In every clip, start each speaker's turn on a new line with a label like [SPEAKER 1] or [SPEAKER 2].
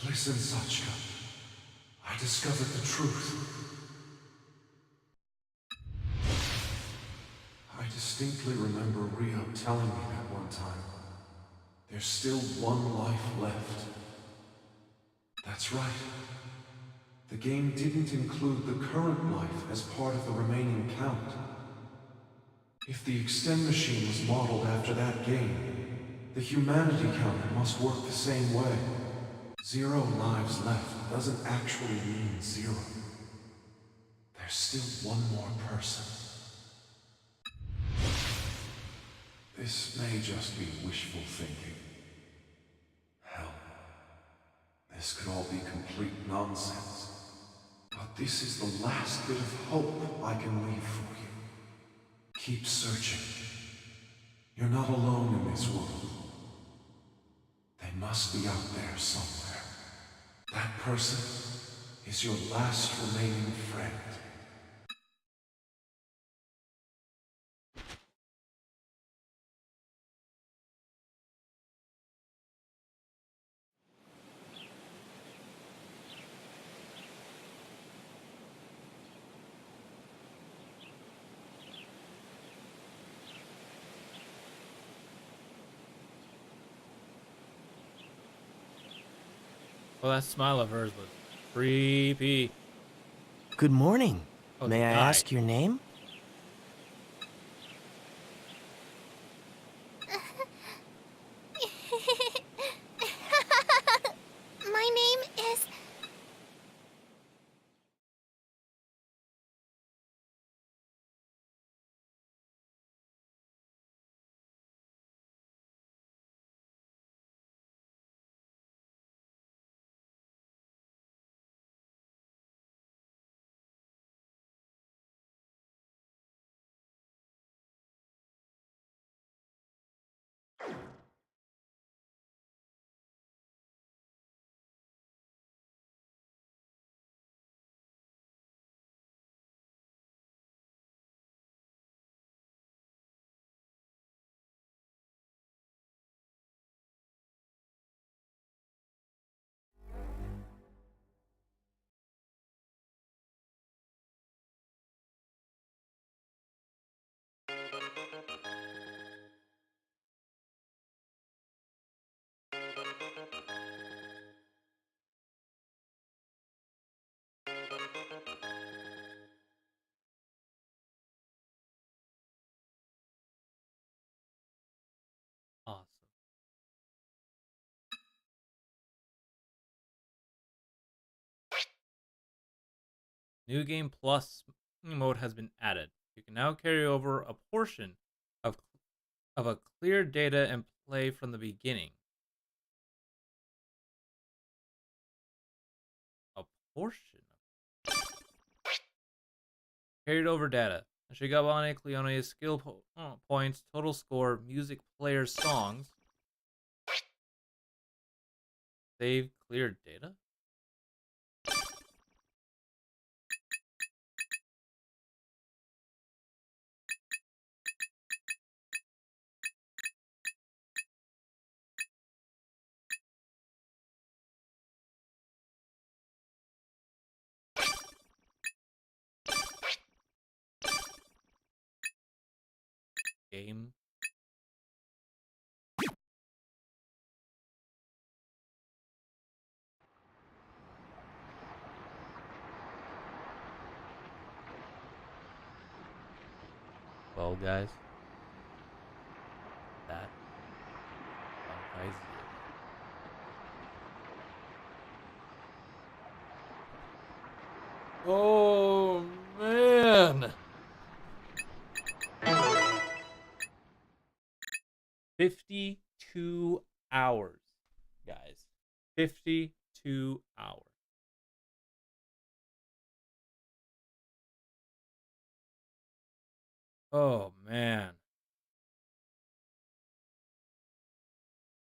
[SPEAKER 1] Listen, Sachka. I discovered the truth. I distinctly remember Rio telling me that one time. There's still one life left. That's right. The game didn't include the current life as part of the remaining count. If the extend machine was modeled after that game, the humanity counter must work the same way. 0 lives left doesn't actually mean 0. There's still one more person. This may just be wishful thinking. Hell, this could all be complete nonsense. But this is the last bit of hope I can leave for you. Keep searching. You're not alone in this world. They must be out there somewhere. That person is your last remaining friend.
[SPEAKER 2] Well, that smile of hers was creepy.
[SPEAKER 3] Good morning.
[SPEAKER 2] Oh,
[SPEAKER 3] May
[SPEAKER 2] he
[SPEAKER 3] I
[SPEAKER 2] died.
[SPEAKER 3] ask your name?
[SPEAKER 4] My name is...
[SPEAKER 2] Awesome. New Game Plus mode has been added. You can now carry over a portion of a clear data and play from the beginning. A portion of carried over data. Shigabane Cleone's points, total score, music players, songs. Save cleared data? Game. Well, guys, that Zanki's Oh man. 52 hours, guys. 52 hours. Oh man.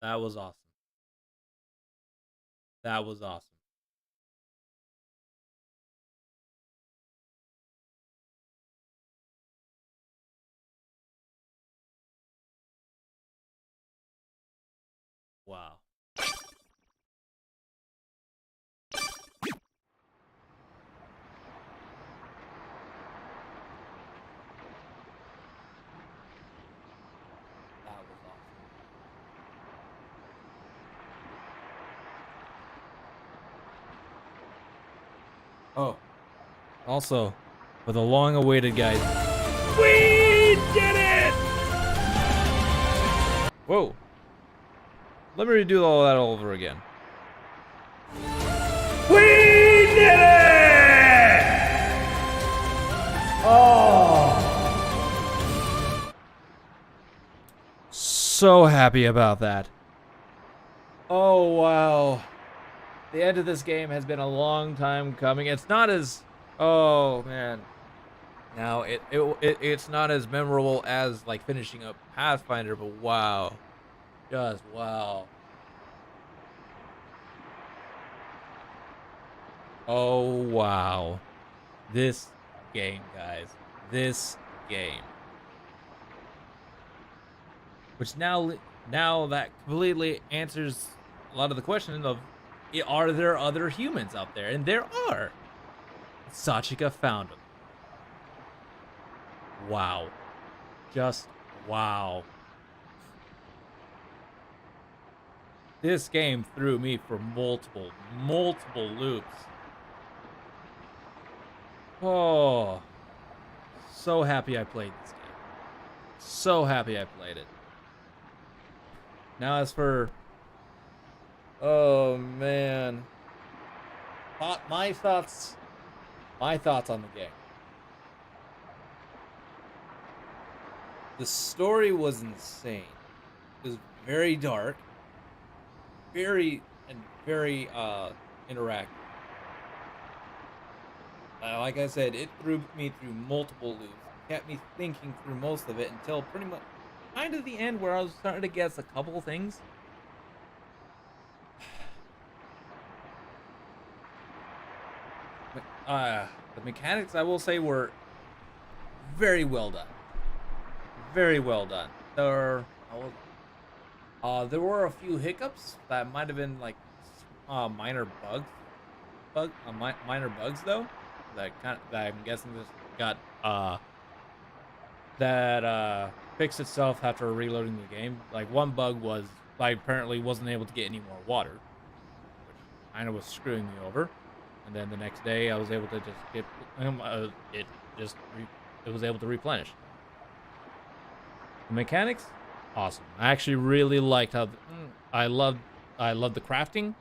[SPEAKER 2] That was awesome. That was awesome. Wow. Oh, also, for the long-awaited guys, we did it! Whoa. Let me redo all that all over again. We did it! Oh. So happy about that. Oh, wow. The end of this game has been a long time coming. It's not as... Oh, man. Now, it's not as memorable as, like, finishing up Pathfinder, but wow. Just wow. Oh, wow. This game, guys. This game. Which now that completely answers a lot of the question of, are there other humans out there? And there are. Sachika found them. Wow. Just wow. This game threw me for multiple loops. Oh. So happy I played this game. So happy I played it. Now as for... Oh, man. My thoughts on the game. The story was insane. It was very dark. Very interactive. Like I said, it threw me through multiple loops. Kept me thinking through most of it until pretty much kind of the end where I was starting to guess a couple things. The mechanics, I will say, were very well done. Very well done. There were a few hiccups that might have been like minor bugs though. That I'm guessing this got fixed itself after reloading the game. Like one bug was I apparently wasn't able to get any more water, which kind of was screwing me over. And then the next day I was able to just get it was able to replenish. The mechanics, awesome. I actually really liked how I love the crafting.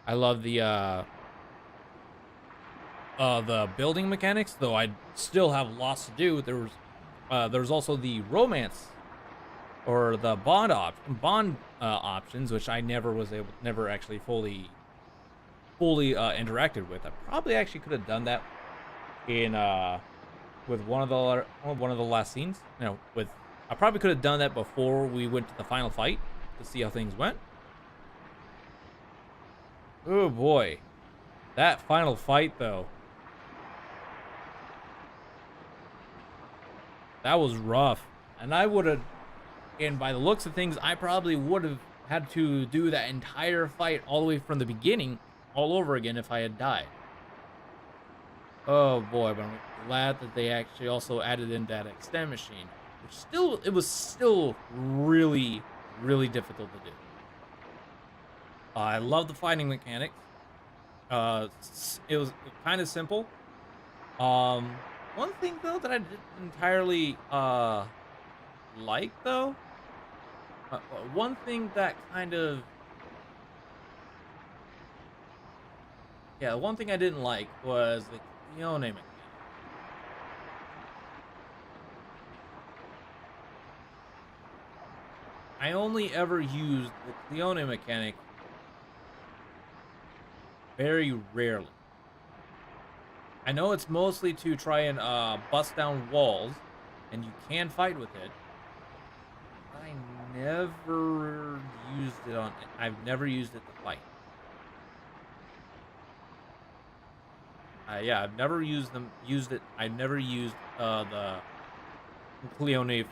[SPEAKER 2] I love the building mechanics, though I still have lots to do. There was also the romance or the bond options, which I never actually fully interacted with. I probably actually could have done that in with one of the last scenes. I probably could have done that before we went to the final fight to see how things went. Oh boy, that final fight though. That was rough. And by the looks of things, I probably would have had to do that entire fight all the way from the beginning, all over again if I had died. Oh boy, but I'm glad that they actually also added in that extend machine, which it was still really, really difficult to do. I love the fighting mechanics. It was kind of simple. One thing though that I didn't entirely like though, one thing that kind of one thing I didn't like was the Cleone mechanic. I only ever used the Cleone mechanic very rarely. I know it's mostly to try and bust down walls, and you can fight with it. I never used it on. I've never used it to fight. I've never used it. I've never used the Cleone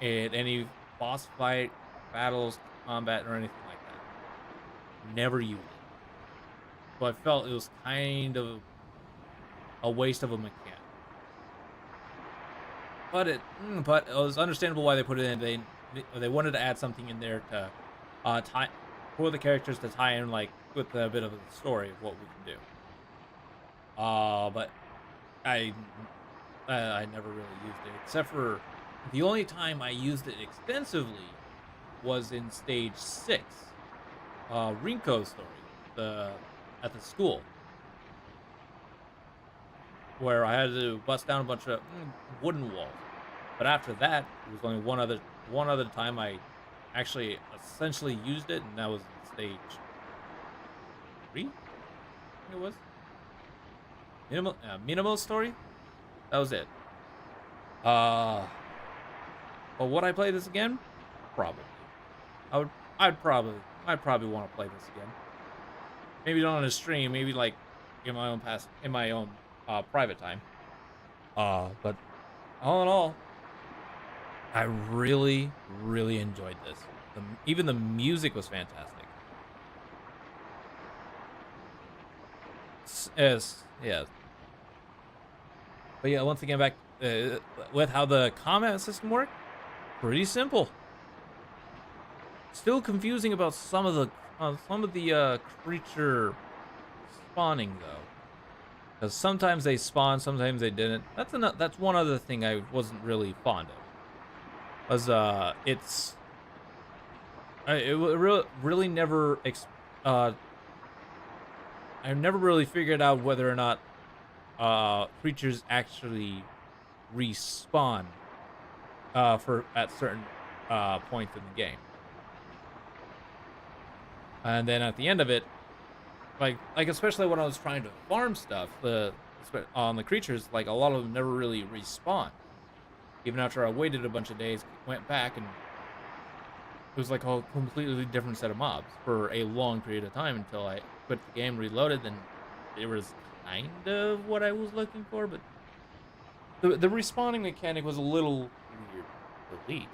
[SPEAKER 2] in any boss fight, battles, combat, or anything like that. Never used it. So I felt it was kind of a waste of a mechanic. But it was understandable why they put it in. They wanted to add something in there to tie for the characters to tie in like with a bit of the story of what we can do. But I never really used it, except for the only time I used it extensively was in stage 6, Rinko's story, at the school, where I had to bust down a bunch of wooden walls. But after that, it was only one other time I actually essentially used it, and that was in stage 3. I think it was Minimal story. That was it. But would I play this again? Probably. I'd probably want to play this again. Maybe not on a stream. Maybe like in my own private time. But all in all, I really, really enjoyed this. Even the music was fantastic. Yes. But yeah, once again, back with how the combat system worked, pretty simple. Still confusing about some of the creature spawning though, because sometimes they spawn, sometimes they didn't. That's one other thing I wasn't really fond of. Was really never I never really figured out whether or not creatures actually respawn at certain points in the game. And then at the end of it, like especially when I was trying to farm stuff, on the creatures, like a lot of them never really respawn. Even after I waited a bunch of days, went back, and it was like a completely different set of mobs for a long period of time until I quit the game, reloaded, and it was kind of what I was looking for, but the respawning mechanic was a little weird to delete.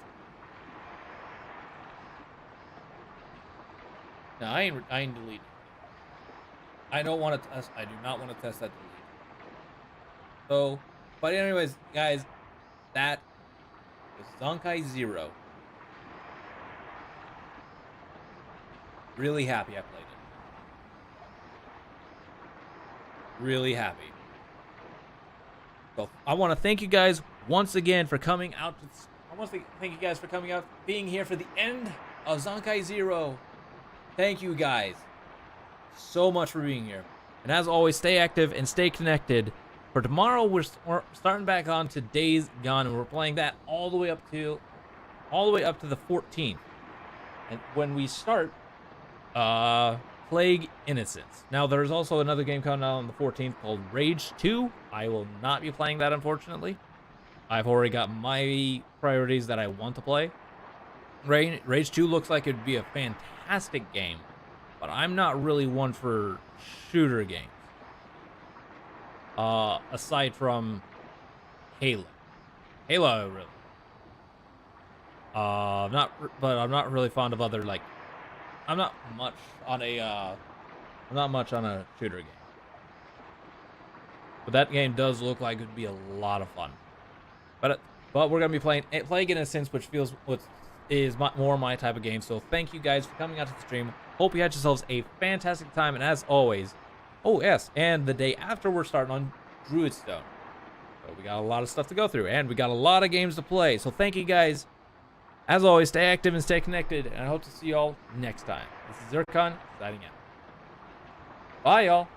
[SPEAKER 2] No, I ain't deleting. I don't want to test. I do not want to test that delete. So, but anyways, guys, that was Zanki 0. Really happy I played it. Really happy. So I want to thank you guys once again for coming out. I want to thank you guys for coming out, being here for the end of Zanki 0. Thank you guys so much for being here. And as always, stay active and stay connected. For tomorrow, we're starting back on to Days Gone, and we're playing that all the way up to the 14th. And when we start, Plague Innocence. Now, there's also another game coming out on the 14th called Rage 2. I will not be playing that, unfortunately. I've already got my priorities that I want to play. Rage 2 looks like it'd be a fantastic game, but I'm not really one for shooter games. Aside from Halo. Halo, really. I'm not really fond of other, like, I'm not much on a shooter game. But that game does look like it'd be a lot of fun. But we're gonna be playing Plague Innocence, which is more my type of game. So thank you guys for coming out to the stream. Hope you had yourselves a fantastic time, and as always, oh yes, and the day after we're starting on Druidstone. So we got a lot of stuff to go through, and we got a lot of games to play. So thank you guys. As always, stay active and stay connected, and I hope to see y'all next time. This is Zercon, signing out. Bye, y'all.